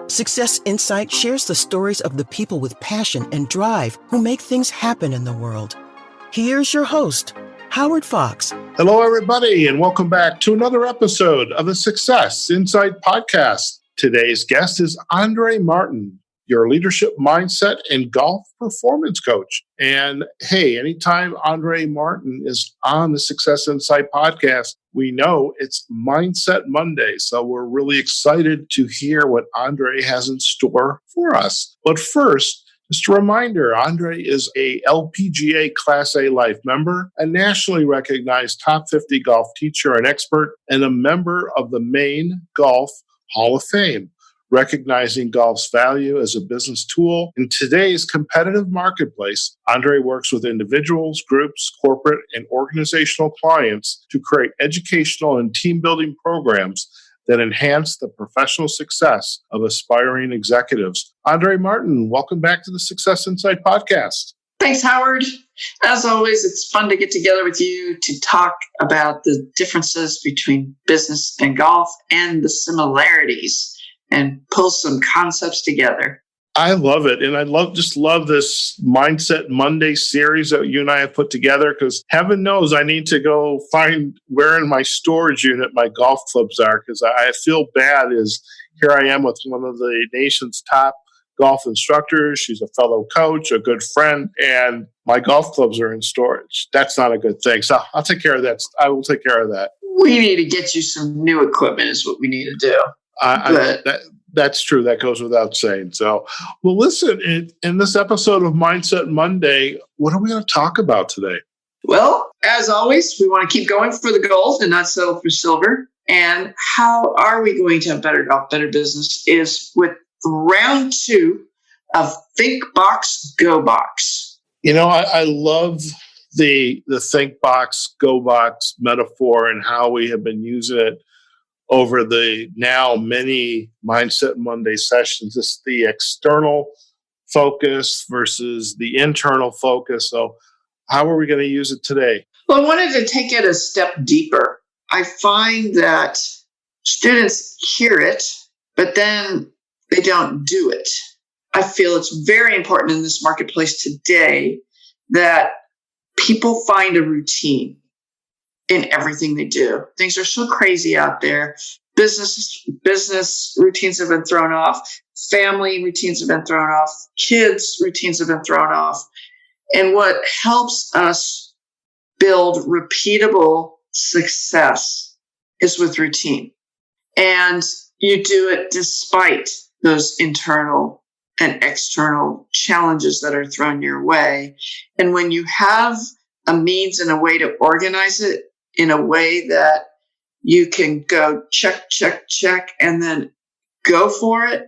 Success Insight shares the stories of the people with passion and drive who make things happen in the world. Here's your host, Howard Fox. Hello, everybody, and welcome back to another episode of the Success Insight podcast. Today's guest is Andrée Martin, your leadership mindset and golf performance coach. And hey, anytime Andrée Martin is on the Success Insight podcast, we know it's Mindset Monday. So we're really excited to hear what Andrée has in store for us. But first, just a reminder, Andrée is a LPGA Class A Life member, a nationally recognized top 50 golf teacher and expert, and a member of the Maine Golf Hall of Fame, recognizing golf's value as a business tool. In today's competitive marketplace, Andrée works with individuals, groups, corporate, and organizational clients to create educational and team-building programs that enhance the professional success of aspiring executives. Andrée Martin, welcome back to the Success Insight podcast. Thanks, Howard. As always, it's fun to get together with you to talk about the differences between business and golf and the similarities and pull some concepts together. I love it. And I love this Mindset Monday series that you and I have put together, because heaven knows I need to go find where in my storage unit my golf clubs are, because I feel bad as here I am with one of the nation's top golf instructors. She's a fellow coach, a good friend, and my golf clubs are in storage. That's not a good thing. So I'll take care of that. I will take care of that. We need to get you some new equipment is what we need to do. That's true. That goes without saying. So, well, listen, in this episode of Mindset Monday, what are we going to talk about today? Well, as always, we want to keep going for the gold and not settle for silver. And how are we going to have better golf, better business is with round 2 of Think Box, Go Box. You know, I love the Think Box, Go Box metaphor and how we have been using it over the now many Mindset Monday sessions. It's the external focus versus the internal focus. So how are we going to use it today? Well, I wanted to take it a step deeper. I find that students hear it, but then they don't do it. I feel it's very important in this marketplace today that people find a routine in everything they do. Things are so crazy out there. Business routines have been thrown off. Family routines have been thrown off. Kids routines have been thrown off. And what helps us build repeatable success is with routine. And you do it despite those internal and external challenges that are thrown your way. And when you have a means and a way to organize it in a way that you can go check, check, check, and then go for it,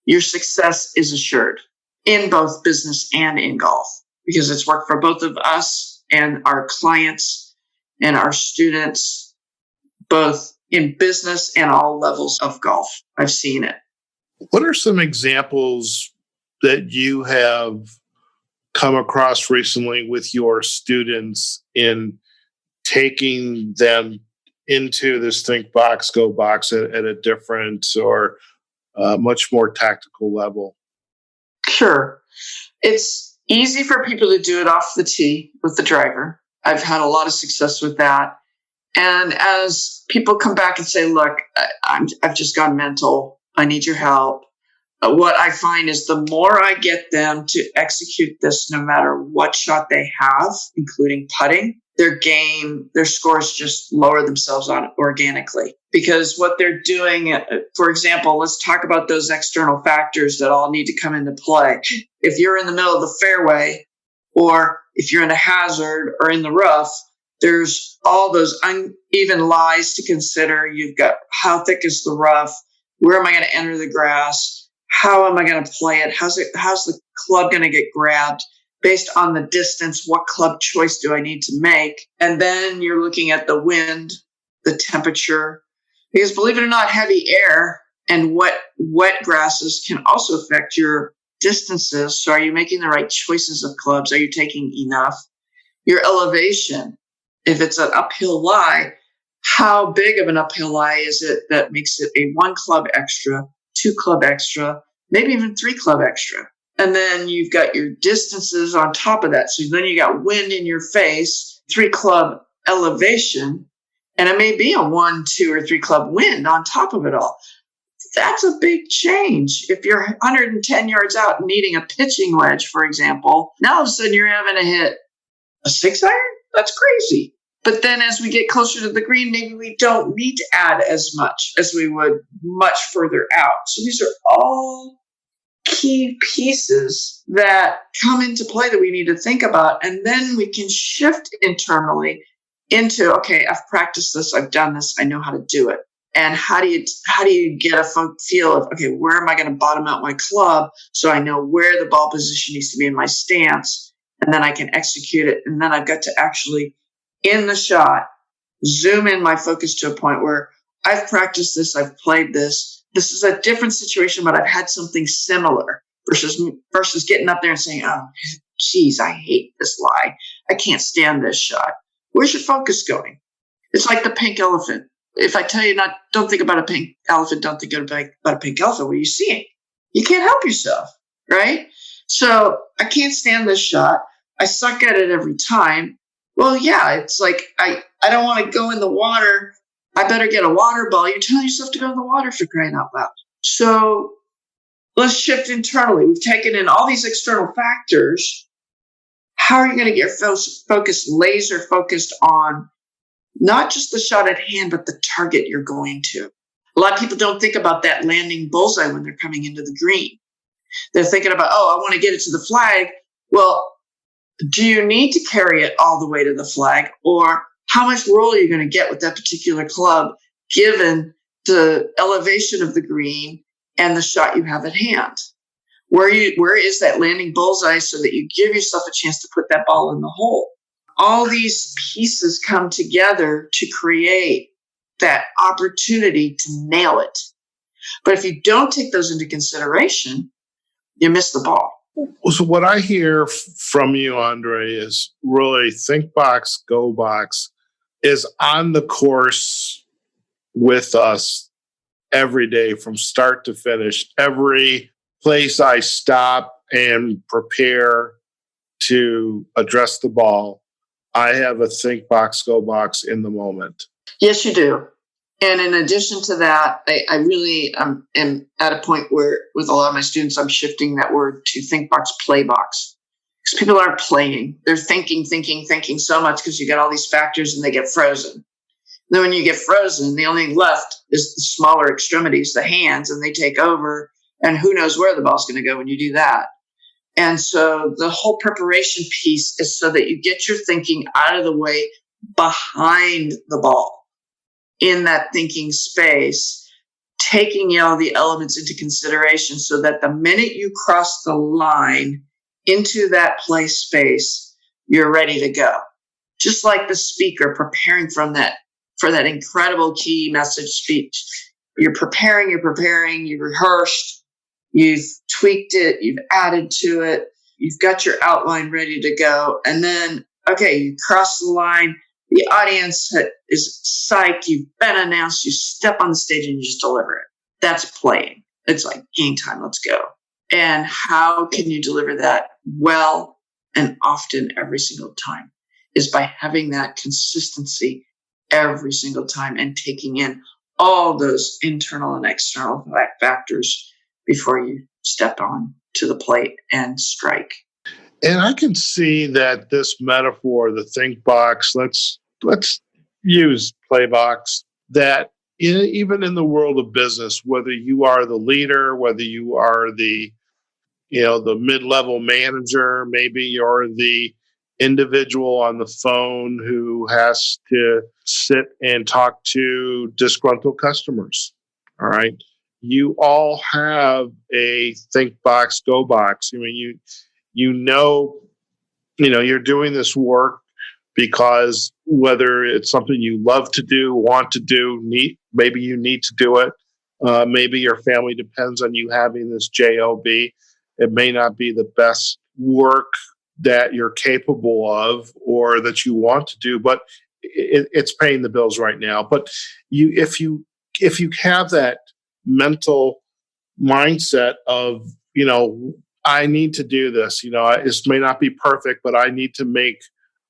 your success is assured in both business and in golf, because it's worked for both of us and our clients and our students, both in business and all levels of golf. I've seen it. What are some examples that you have come across recently with your students in taking them into this Think Box, Go Box at a different or much more tactical level? Sure. It's easy for people to do it off the tee with the driver. I've had a lot of success with that. And as people come back and say, look, I've just gone mental. I need your help. What I find is the more I get them to execute this, no matter what shot they have, including putting, their scores just lower themselves on organically. Because what they're doing, for example, let's talk about those external factors that all need to come into play. If you're in the middle of the fairway, or if you're in a hazard or in the rough, there's all those uneven lies to consider. You've got how thick is the rough? Where am I going to enter the grass? How am I going to play it? How's the club going to get grabbed? Based on the distance, what club choice do I need to make? And then you're looking at the wind, the temperature, because believe it or not, heavy air and wet grasses can also affect your distances. So are you making the right choices of clubs? Are you taking enough? Your elevation, if it's an uphill lie, how big of an uphill lie is it that makes it a 1 club extra, 2 club extra, maybe even 3 club extra. And then you've got your distances on top of that. So then you got wind in your face, 3 club elevation, and it may be a 1, 2, or 3 club wind on top of it all. That's a big change. If you're 110 yards out needing a pitching wedge, for example, now all of a sudden you're having to hit a 6 iron? That's crazy. But then as we get closer to the green, maybe we don't need to add as much as we would much further out. So these are all key pieces that come into play that we need to think about. And then we can shift internally into, okay, I've practiced this, I've done this, I know how to do it. And how do you get a feel of, okay, where am I going to bottom out my club so I know where the ball position needs to be in my stance, and then I can execute it. And then I've got to actually, in the shot, zoom in my focus to a point where I've practiced this, I've played this. This is a different situation, but I've had something similar versus getting up there and saying, oh, geez, I hate this lie. I can't stand this shot. Where's your focus going? It's like the pink elephant. If I tell you don't think about a pink elephant, don't think about a pink elephant, what are you seeing? You can't help yourself, right? So I can't stand this shot. I suck at it every time. Well, yeah, it's like I don't want to go in the water. I better get a water ball. You're telling yourself to go in the water for crying out loud. So let's shift internally. We've taken in all these external factors. How are you going to get focused, laser focused on not just the shot at hand, but the target you're going to? A lot of people don't think about that landing bullseye when they're coming into the green. They're thinking about, I want to get it to the flag. Well, do you need to carry it all the way to the flag? Or how much roll are you going to get with that particular club, given the elevation of the green and the shot you have at hand? Where is that landing bullseye so that you give yourself a chance to put that ball in the hole? All these pieces come together to create that opportunity to nail it. But if you don't take those into consideration, you miss the ball. So what I hear from you, Andrée, is really think box, go box is on the course with us every day from start to finish. Every place I stop and prepare to address the ball, I have a think box, go box in the moment. Yes, you do. And in addition to that, I really am at a point where with a lot of my students, I'm shifting that word to think box, play box. Because people aren't playing. They're thinking so much because you got all these factors and they get frozen. Then when you get frozen, the only thing left is the smaller extremities, the hands, and they take over. And who knows where the ball's going to go when you do that. And so the whole preparation piece is so that you get your thinking out of the way behind the ball. In that thinking space, taking all the elements into consideration so that the minute you cross the line into that play space, you're ready to go. Just like the speaker preparing for that incredible key message speech. You're preparing, you've rehearsed, you've tweaked it, you've added to it, you've got your outline ready to go. And then, okay, you cross the line. The audience is psyched. You've been announced. You step on the stage and you just deliver it. That's playing. It's like game time. Let's go. And how can you deliver that well and often every single time is by having that consistency every single time and taking in all those internal and external factors before you step on to the plate and strike. And I can see that this metaphor, the think box, let's use play box, that even in the world of business, whether you are the leader, whether you are the mid-level manager, maybe you're the individual on the phone who has to sit and talk to disgruntled customers. All right. You all have a think box, go box. I mean, you're doing this work because whether it's something you love to do, want to do, maybe you need to do it. Maybe your family depends on you having this job. It may not be the best work that you're capable of or that you want to do, but it's paying the bills right now. But if you have that mental mindset of, I need to do this. This may not be perfect, but I need to make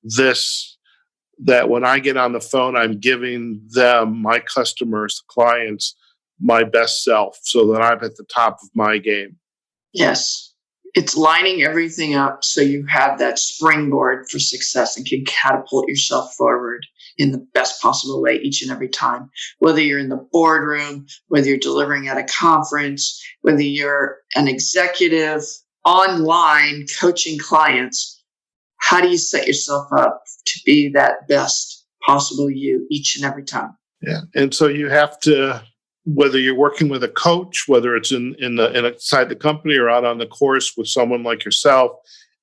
this, that when I get on the phone, I'm giving them, my customers, clients, my best self so that I'm at the top of my game. Yes. It's lining everything up so you have that springboard for success and can catapult yourself forward in the best possible way each and every time. Whether you're in the boardroom, whether you're delivering at a conference, whether you're an executive online coaching clients, how do you set yourself up to be that best possible you each and every time? Yeah. And so you have to, whether you're working with a coach, whether it's inside the company or out on the course with someone like yourself,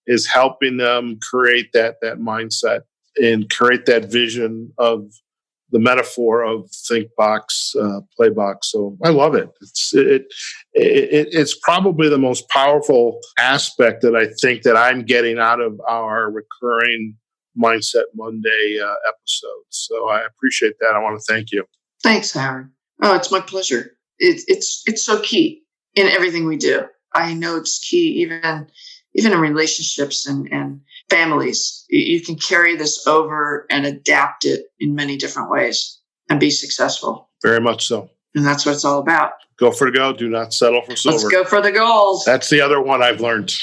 is helping them create that mindset and create that vision of the metaphor of think box, play box. So I love it. It's probably the most powerful aspect that I think that I'm getting out of our recurring Mindset Monday episodes. So I appreciate that. I want to thank you. Thanks, Howard. Oh, it's my pleasure. It's so key in everything we do. I know it's key even in relationships and families. You can carry this over and adapt it in many different ways and be successful. Very much so. And that's what it's all about. Go for the gold. Do not settle for silver. Let's go for the gold. That's the other one I've learned.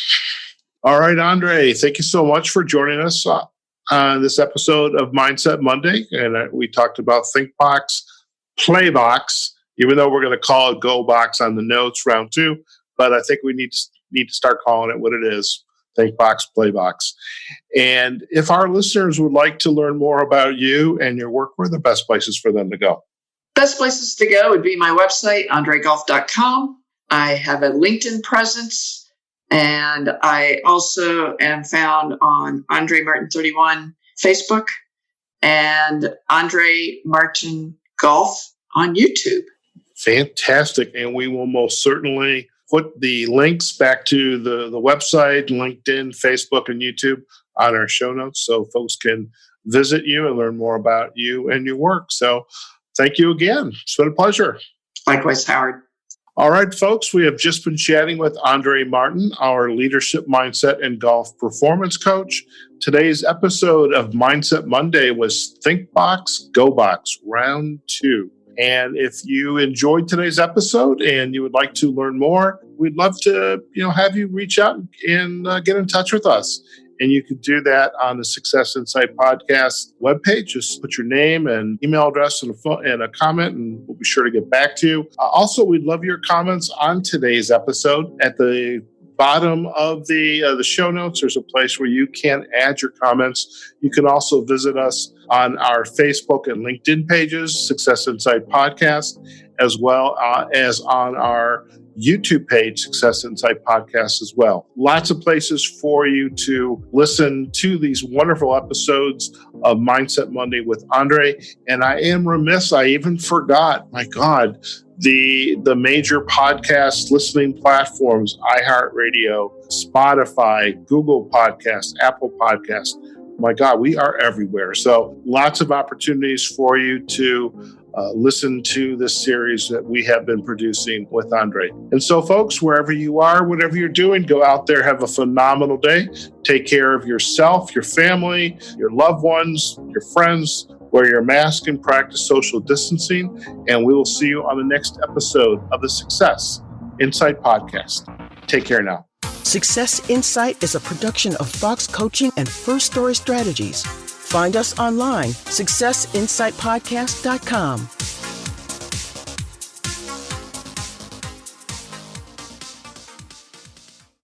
All right, Andrée, thank you so much for joining us on this episode of Mindset Monday. And we talked about Think Box, Play Box, even though we're going to call it Go Box on the notes round 2. But I think we need to start calling it what it is. Think Box, Play Box. And if our listeners would like to learn more about you and your work, where are the best places for them to go? Best places to go would be my website, andreegolf.com. I have a LinkedIn presence, and I also am found on Andrée Martin 31 Facebook and Andrée Martin Golf on YouTube. Fantastic. And we will most certainly put the links back to the website, LinkedIn, Facebook, and YouTube on our show notes so folks can visit you and learn more about you and your work. So thank you again. It's been a pleasure. Likewise, Howard. All right, folks, we have just been chatting with Andrée Martin, our leadership mindset and golf performance coach. Today's episode of Mindset Monday was Think Box, Go Box, round 2. And if you enjoyed today's episode and you would like to learn more, we'd love to have you reach out and get in touch with us. And you can do that on the Success Insight Podcast webpage. Just put your name and email address and a comment, and we'll be sure to get back to you. Also, we'd love your comments on today's episode. At the bottom of the show notes, there's a place where you can add your comments. You can also visit us on our Facebook and LinkedIn pages, Success Insight Podcast, as well as on our YouTube page, Success Insight Podcast as well. Lots of places for you to listen to these wonderful episodes of Mindset Monday with Andrée. And I am remiss, I even forgot, my God, the major podcast listening platforms, iHeartRadio, Spotify, Google Podcasts, Apple Podcasts. My God, we are everywhere. So lots of opportunities for you to listen to this series that we have been producing with Andrée. And so, folks, wherever you are, whatever you're doing, go out there, have a phenomenal day. Take care of yourself, your family, your loved ones, your friends. Wear your mask and practice social distancing. And we will see you on the next episode of the Success Insight Podcast. Take care now. Success Insight is a production of Fox Coaching and First Story Strategies. Find us online, successinsightpodcast.com.